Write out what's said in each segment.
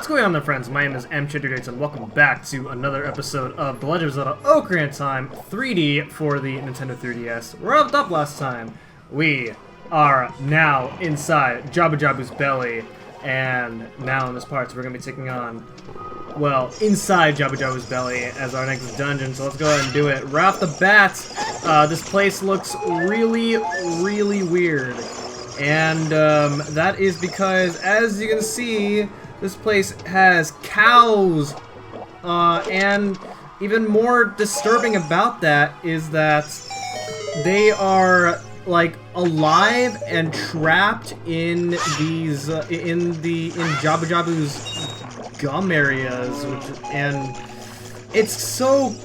What's going on there, friends? My name is M. and welcome back to another episode of The Legend of Zelda Ocarina of Time 3D for the Nintendo 3DS. We wrapped up last time. We are now inside Jabu-Jabu's belly, and now in this part, we're going to be taking on, well, inside Jabu-Jabu's belly as our next dungeon, so let's go ahead and do it. Right off the bat, this place looks really, really weird. And that is because, as you can see, this place has cows. And even more disturbing about that is that they are like alive and trapped in these in Jabu-Jabu's gum areas, and it's so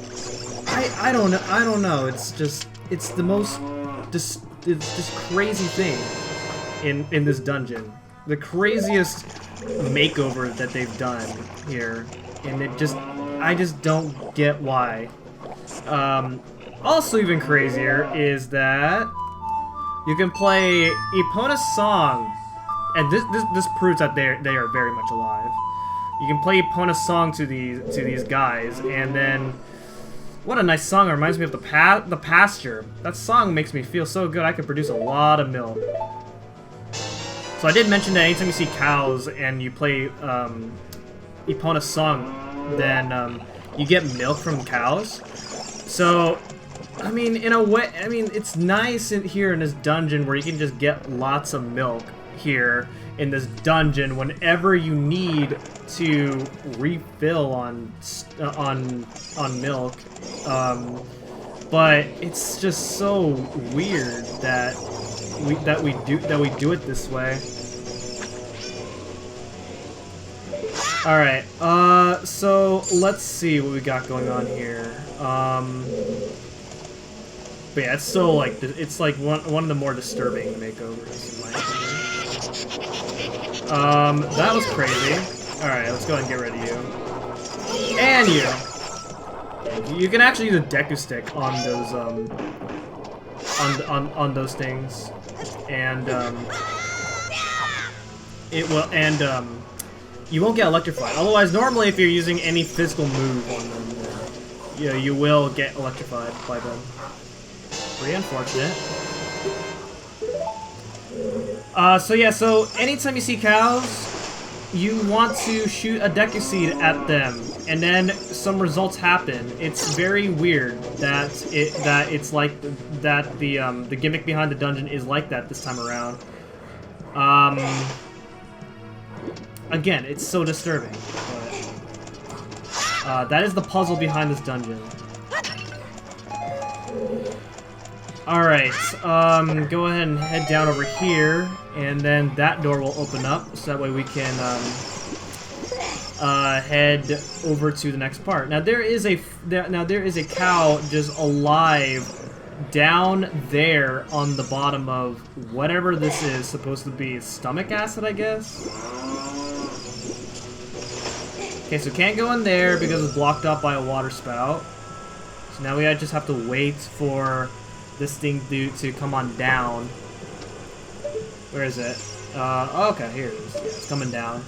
I don't know. It's the most it's this crazy thing in this dungeon. The craziest makeover that they've done here, and I just don't get why. Also even crazier is that you can play Epona's song, and this proves that they are very much alive. You can play Epona's song to these guys, and then what a nice song! It reminds me of the pasture. That song makes me feel so good. I could produce a lot of milk. So I did mention that anytime you see cows and you play Epona's song, then you get milk from cows. So, I mean, in a way, it's nice here in this dungeon where you can just get lots of milk here in this dungeon whenever you need to refill on milk. But it's just so weird that we do it this way. All right. So let's see what we got going on here. But yeah, it's like one of the more disturbing makeovers in my opinion. That was crazy. All right, let's go ahead and get rid of you. And you. You can actually use a Deku stick on those on those things, and you won't get electrified. Otherwise, normally if you're using any physical move on them, you will get electrified by them. Pretty unfortunate. So anytime you see cows, you want to shoot a Deku Seed at them, and then some results happen. It's very weird that it's like that. The gimmick behind the dungeon is like that this time around. Again, it's so disturbing, but that is the puzzle behind this dungeon. Alright, go ahead and head down over here, and then that door will open up, so that way we can head over to the next part. Now there is a cow just alive down there on the bottom of whatever this is supposed to be. Stomach acid, I guess? Okay, so can't go in there because it's blocked up by a water spout. So now we just have to wait for this thing to come on down. Where is it? Okay, here it is. Yeah, it's coming down.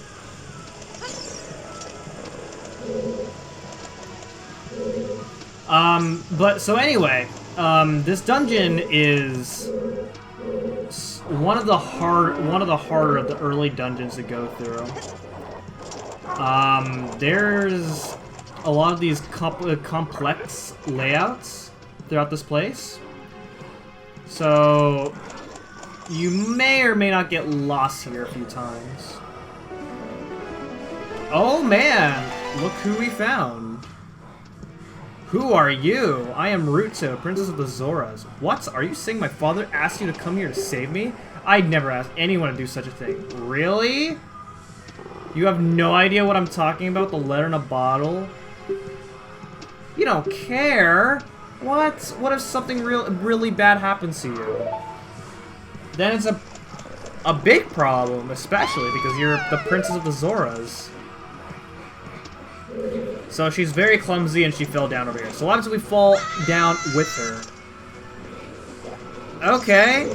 But so anyway, this dungeon is one of the harder of the early dungeons to go through. There's a lot of these complex layouts throughout this place, so you may or may not get lost here a few times. Oh man, look who we found. Who are you? I am Ruto, Princess of the Zoras. What? Are you saying my father asked you to come here to save me? I'd never ask anyone to do such a thing. Really? You have no idea what I'm talking about? The letter in a bottle? You don't care? What? What if something really bad happens to you? Then it's a big problem, especially because you're the Princess of the Zoras. So she's very clumsy and she fell down over here. So what happens if we fall down with her? Okay,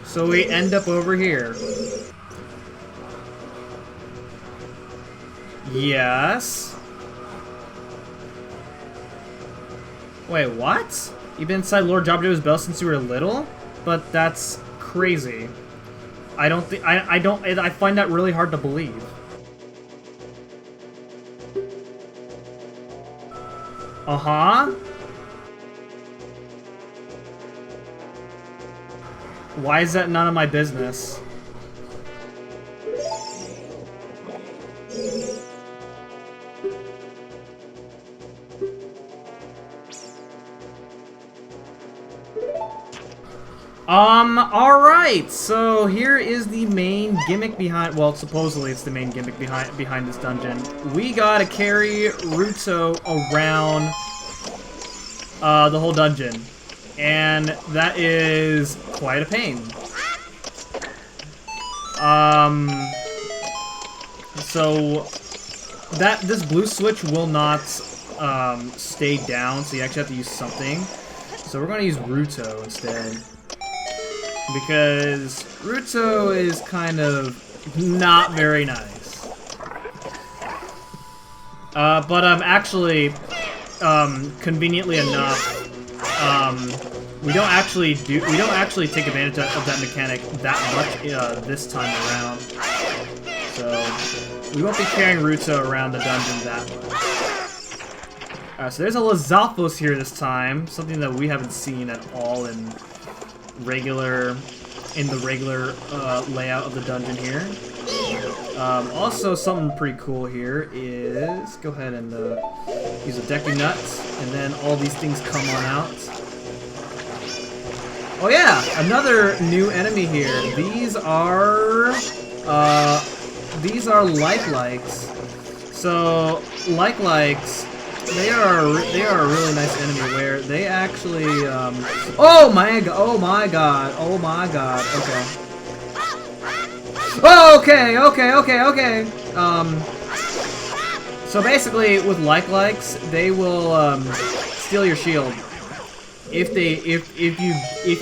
so we end up over here. Yes. Wait, what? You've been inside Lord Jabu-Jabu's bell since you were little? But that's crazy. I don't think I find that really hard to believe. Uh-huh. Why is that none of my business? Alright, so here is the main gimmick behind, well, supposedly it's the main gimmick behind this dungeon. We gotta carry Ruto around, the whole dungeon. And that is quite a pain. So, this blue switch will not, stay down, so you actually have to use something. So we're gonna use Ruto instead. Because Ruto is kind of not very nice. But actually, conveniently enough, we don't actually take advantage of that mechanic that much this time around. So we won't be carrying Ruto around the dungeon that much. So there's a Lizalfos here this time, something that we haven't seen at all in the regular layout of the dungeon here. Also, something pretty cool here is go ahead and use a deck of nuts, and then all these things come on out. Oh yeah, another new enemy here. These are like-likes. So like-likes, they are a really nice enemy where they actually oh my god, okay. So basically with like-likes, they will steal your shield if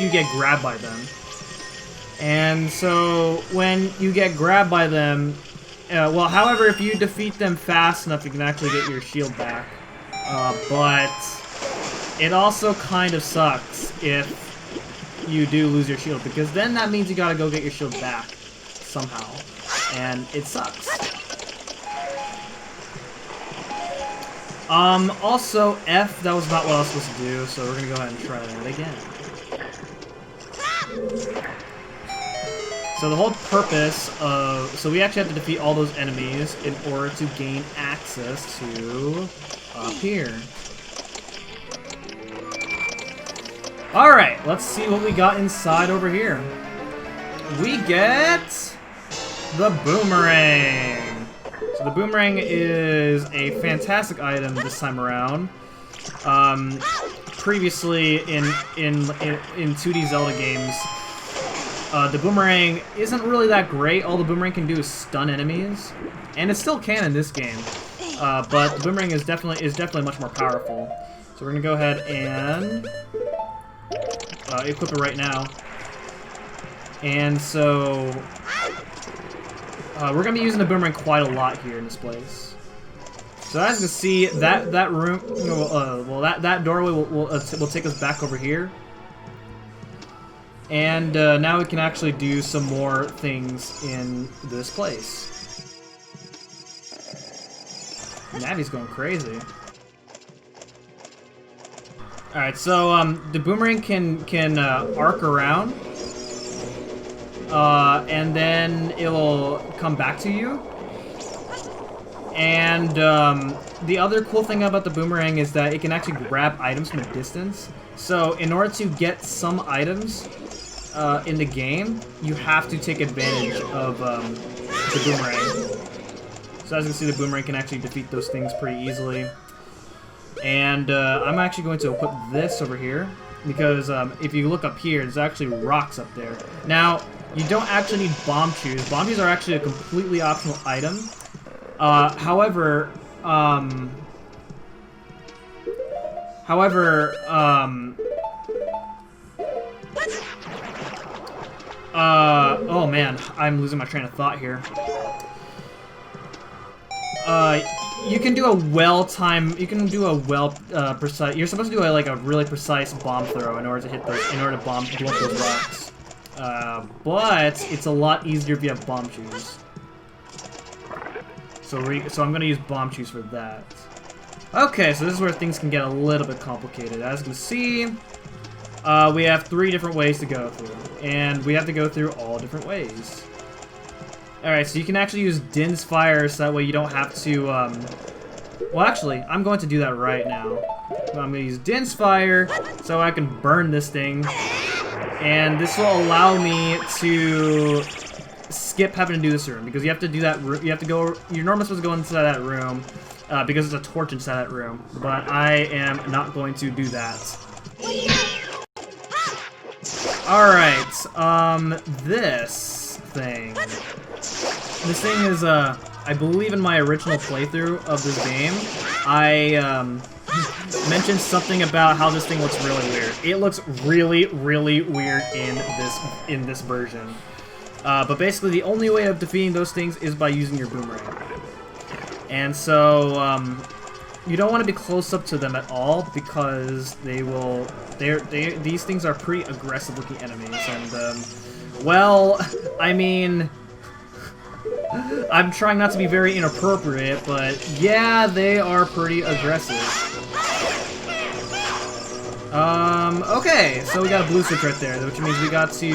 you get grabbed by them. And so when you get grabbed by them, well, however, if you defeat them fast enough, you can actually get your shield back. But it also kind of sucks if you do lose your shield, because then that means you gotta go get your shield back somehow, and it sucks. Also, F, that was not what I was supposed to do, so we're gonna go ahead and try that again. So the whole purpose of... So we actually have to defeat all those enemies in order to gain access to up here. Alright, let's see what we got inside over here. We get the boomerang. So the boomerang is a fantastic item this time around. Previously in 2D Zelda games, the boomerang isn't really that great. All the boomerang can do is stun enemies, and it still can in this game. But the boomerang is definitely much more powerful. So we're gonna go ahead and equip it right now. And so we're gonna be using the boomerang quite a lot here in this place. So as you can see, that room, well, that doorway will take us back over here. And now we can actually do some more things in this place. Navi's going crazy. Alright, so the boomerang can arc around. And then it'll come back to you. And the other cool thing about the boomerang is that it can actually grab items from a distance. So in order to get some items in the game, you have to take advantage of the boomerang. So as you can see, the boomerang can actually defeat those things pretty easily. And I'm actually going to equip this over here, because if you look up here, there's actually rocks up there. Now, you don't actually need bomb shoes. Bomb shoes are actually a completely optional item. However, oh man, I'm losing my train of thought here. You can do a you can do a precise, you're supposed to do like a really precise bomb throw in order to hit those, in order to blow up those rocks. But it's a lot easier if you have bomb shoes. So I'm gonna use bomb shoes for that. Okay, so this is where things can get a little bit complicated. As you can see, we have 3 different ways to go through, and we have to go through all different ways. Alright, so you can actually use Din's Fire, so that way you don't have to, well, actually, I'm going to do that right now. So I'm going to use Din's Fire, so I can burn this thing. And this will allow me to skip having to do this room, because you have to do that, you have to go, you're normally supposed to go inside that room, because there's a torch inside that room. But I am not going to do that. Alright, this thing. This thing is, I believe in my original playthrough of this game, I, mentioned something about how this thing looks really weird. It looks really, really weird in this version. But basically, the only way of defeating those things is by using your boomerang. And so, you don't want to be close up to them at all, because these things are pretty aggressive-looking enemies, and, well, I mean, I'm trying not to be very inappropriate, but yeah, they are pretty aggressive. Okay, so we got a blue switch right there, which means we got to,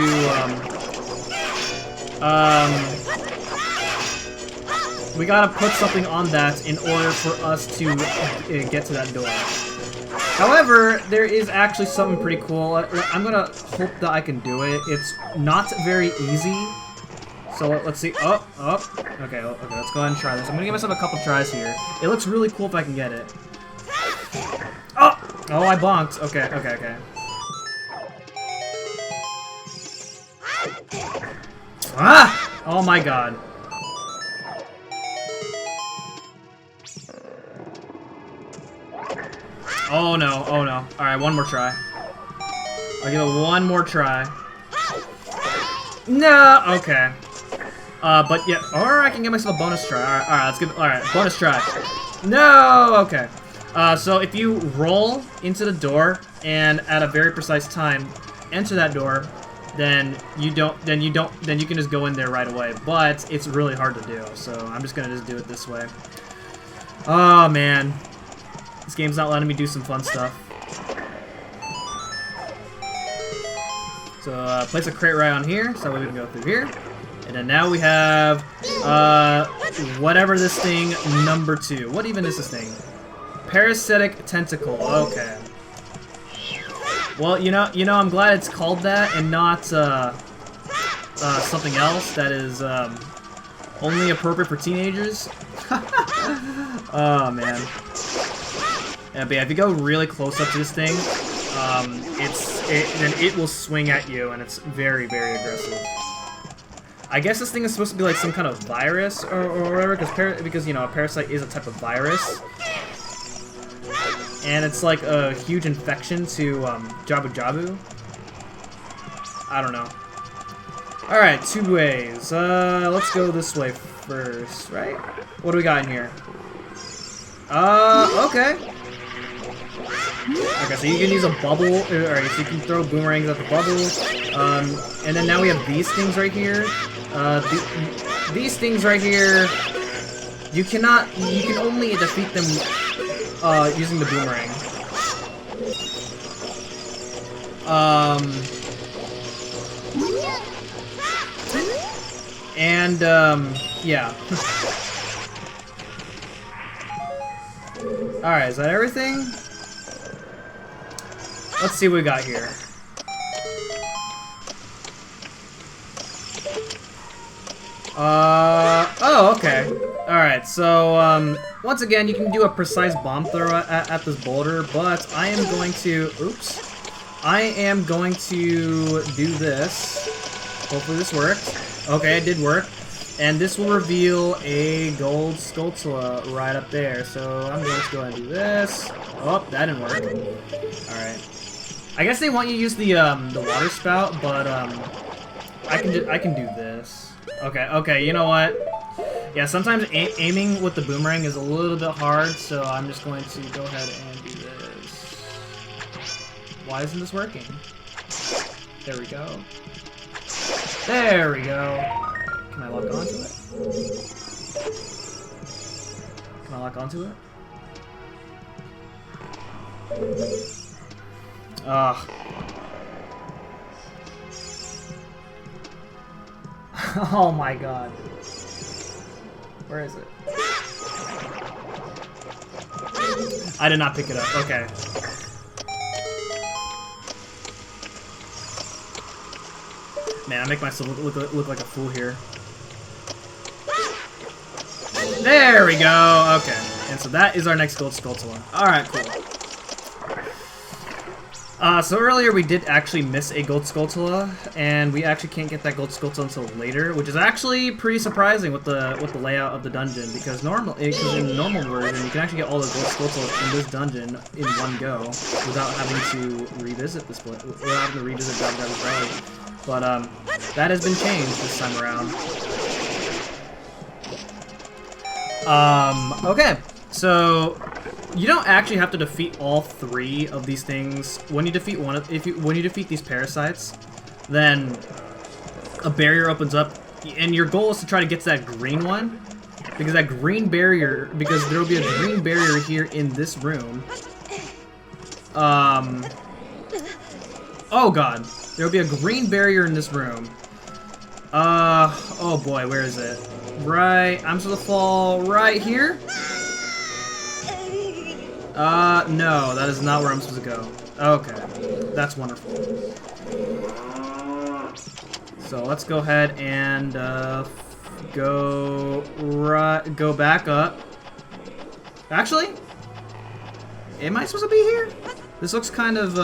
we gotta put something on that in order for us to get to that door. However, there is actually something pretty cool. I'm gonna hope that I can do it. It's not very easy. So let's see. Oh. Okay, let's go ahead and try this. I'm gonna give myself a couple tries here. It looks really cool if I can get it. Oh, I bonked. Okay. Ah! Oh my god. Oh no. Alright, one more try. I'll give it one more try. No! Okay. But yeah, or I can give myself a bonus try. Alright, let's give it, alright, bonus try. No! Okay. So if you roll into the door and at a very precise time enter that door, then you can just go in there right away. But it's really hard to do, so I'm just gonna just do it this way. Oh man. This game's not letting me do some fun stuff. So, place a crate right on here, so we can go through here. And then now we have, whatever this thing, number 2. What even is this thing? Parasitic Tentacle, okay. Well, you know, I'm glad it's called that and not, something else that is, only appropriate for teenagers. Oh, man. Yeah, but yeah, if you go really close up to this thing, then it will swing at you, and it's very, very aggressive. I guess this thing is supposed to be like some kind of virus or whatever, because you know, a parasite is a type of virus, and it's like a huge infection to Jabu-Jabu. I don't know. All right, 2 ways. Let's go this way first, right? What do we got in here? Okay. Okay, so you can use a bubble, or so you can throw boomerangs at the bubble. And then now we have these things right here. These things right here, you can only defeat them using the boomerang. Yeah. Alright, is that everything? Let's see what we got here. Oh, okay. Alright, so, once again, you can do a precise bomb throw at this boulder, but I am going to, I am going to do this. Hopefully this worked. Okay, it did work. And this will reveal a gold Skulltula right up there, so I'm going to go ahead and do this. Oh, that didn't work. Alright. I guess they want you to use the water spout, but I can do this. Okay, you know what? Yeah, sometimes aiming with the boomerang is a little bit hard, so I'm just going to go ahead and do this. Why isn't this working? There we go. There we go. Can I lock onto it? Can I lock onto it? Ugh. Oh my god. Where is it? I did not pick it up. Okay. Man, I make myself look like a fool here. There we go. Okay. And so that is our next gold Skulltula. Alright, cool. So earlier we did actually miss a gold Skulltula, and we actually can't get that gold Skulltula until later, which is actually pretty surprising with the layout of the dungeon, because in normal version you can actually get all the gold Skulltulas in this dungeon in one go without having to revisit this place, without having to revisit Jabu-Jabu Valley. But that has been changed this time around. Okay, so you don't actually have to defeat all three of these things. When you defeat when you defeat these parasites, then a barrier opens up, and your goal is to try to get to that green one, because that green barrier, because there will be a green barrier here in this room. Oh god, there will be a green barrier in this room. Oh boy, where is it? Right, I'm supposed to fall right here? No, that is not where I'm supposed to go. Okay, that's wonderful. So let's go ahead and, go back up. Actually, am I supposed to be here? This looks kind of,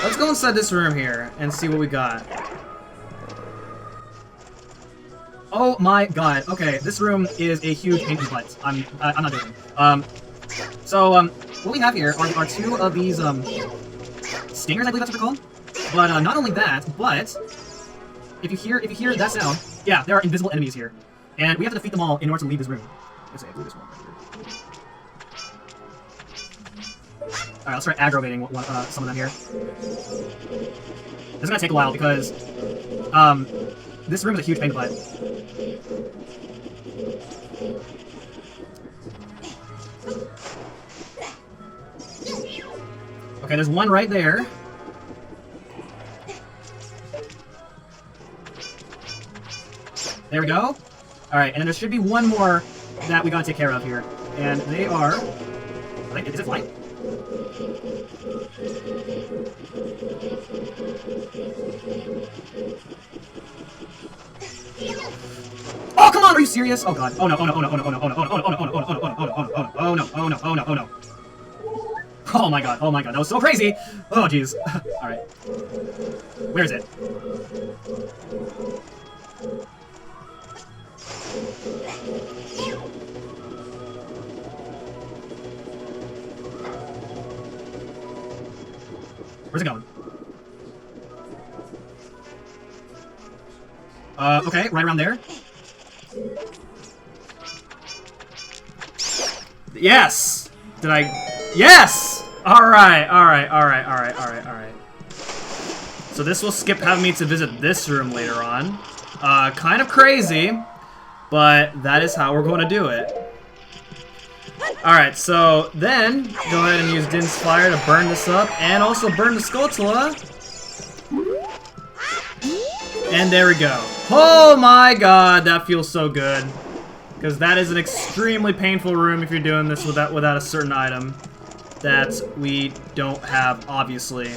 let's go inside this room here and see what we got. Oh my god, okay, this room is a huge pain in the butt. I'm not joking. What we have here are two of these, stingers, I believe that's what they're called. But, not only that, but if you hear that sound, yeah, there are invisible enemies here. And we have to defeat them all in order to leave this room. Let's see, I believe this one right here. Alright, let's try aggravating some of them here. This is gonna take a while because, this room is a huge pain in the butt. Okay, there's one right there. There we go. Alright, and then there should be one more that we gotta take care of here. And they are... Is it flying? Oh, come on, are you serious? Oh god. Oh no, oh no, oh no, oh no, oh no, oh no, oh no, oh no, oh no, oh no, oh no, oh no, oh no, oh no, oh no, oh no, oh no, oh no. Oh my god, that was so crazy! Oh jeez. Alright. Where is it? Where's it going? Okay, right around there. Yes! Did I... Yes! Alright. So this will skip having me to visit this room later on. Kind of crazy, but that is how we're going to do it. Alright, so then, go ahead and use Din's Fire to burn this up, and also burn the Skulltula. And there we go. Oh my god, that feels so good. Because that is an extremely painful room if you're doing this without a certain item that we don't have, obviously.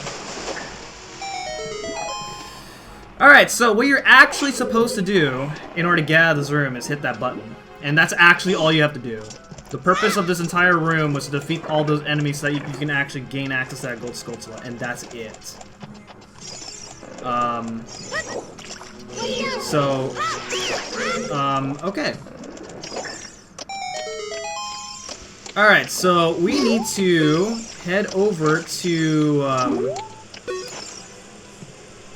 Alright, so what you're actually supposed to do in order to get out of this room is hit that button. And that's actually all you have to do. The purpose of this entire room was to defeat all those enemies so that you can actually gain access to that gold Skulltula, and that's it. Okay. Alright, so we need to head over to,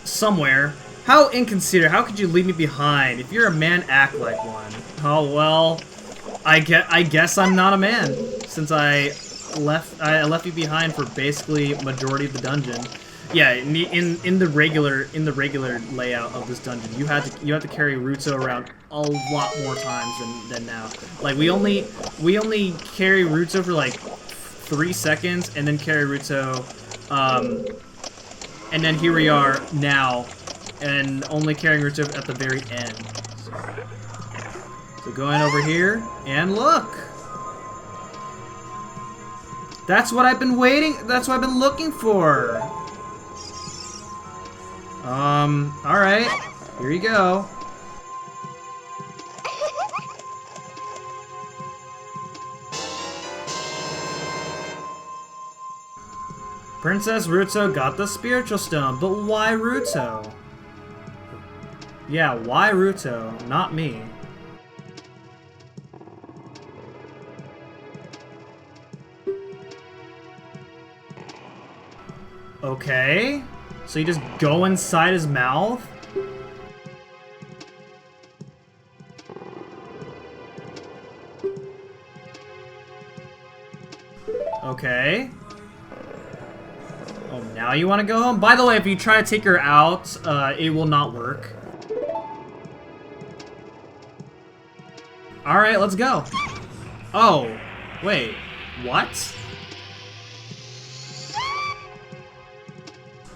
somewhere. How inconsiderate. How could you leave me behind? If you're a man, act like one. Oh, well, I guess I'm not a man, since I left you behind for basically majority of the dungeon. Yeah, in the regular layout of this dungeon, you have to carry Ruto around a lot more times than now. Like we only carry Ruto for like 3 seconds, and then carry Ruto, and then here we are now, and only carrying Ruto at the very end. So going over here, and look. That's what I've been waiting. That's what I've been looking for. Alright. Here you go. Princess Ruto got the spiritual stone, but why Ruto? Yeah, why Ruto? Not me. Okay. So you just go inside his mouth? Okay. Oh, now you want to go home? By the way, if you try to take her out, it will not work. Alright, let's go. Oh, wait. What?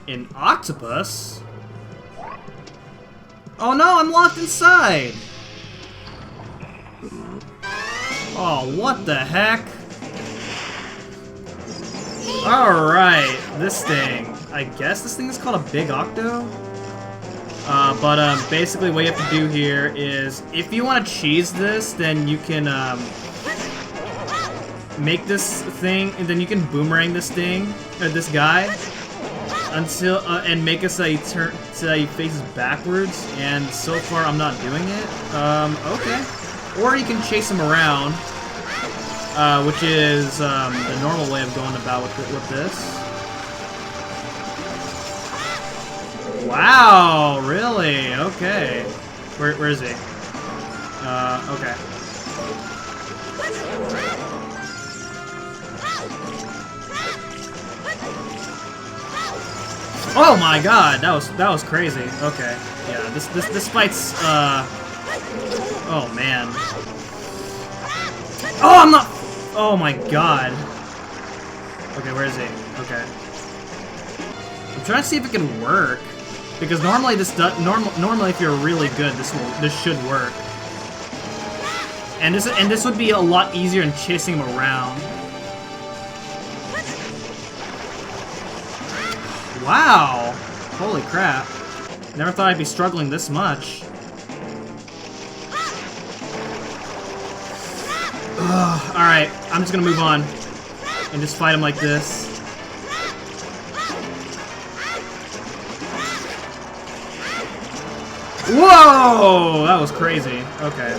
An octopus? Oh no, I'm locked inside! Oh, what the heck? Alright, this thing. I guess this thing is called a big octo? Basically what you have to do here is, if you want to cheese this, then you can, make this thing, and then you can boomerang this thing, or this guy, until and make it so he faces backwards, and so far I'm not doing it. Okay. Or you can chase him around, which is the normal way of going about with this. Wow, really? Okay. Where is he? Okay. Oh my god, that was crazy. Okay. Yeah, this fight's oh man. Oh, I'm not. Oh my god. Okay, where is he? Okay. I'm trying to see if it can work, because normally normally if you're really good, this should work. And this would be a lot easier than chasing him around. Wow! Holy crap. Never thought I'd be struggling this much. Alright, I'm just gonna move on and just fight him like this. Whoa! That was crazy. Okay.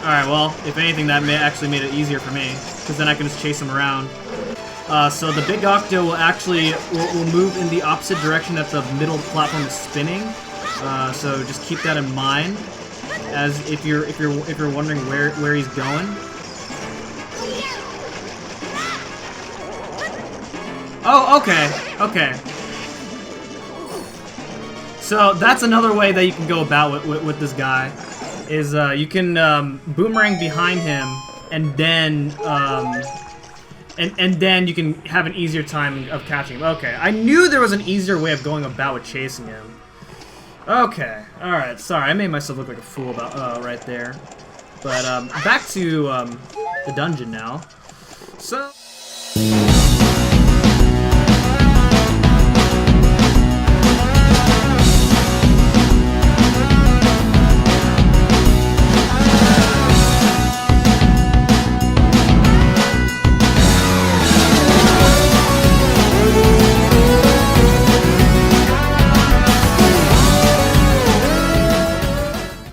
Alright, well, if anything, that actually made it easier for me, because then I can just chase him around. So the big octo will actually will move in the opposite direction that the middle platform is spinning. So just keep that in mind, as if you're wondering where he's going. Oh, okay. So that's another way that you can go about with this guy, is you can boomerang behind him, and then and then you can have an easier time of catching him. Okay, I knew there was an easier way of going about with chasing him. Okay, alright, sorry, I made myself look like a fool about right there. But back to the dungeon now. So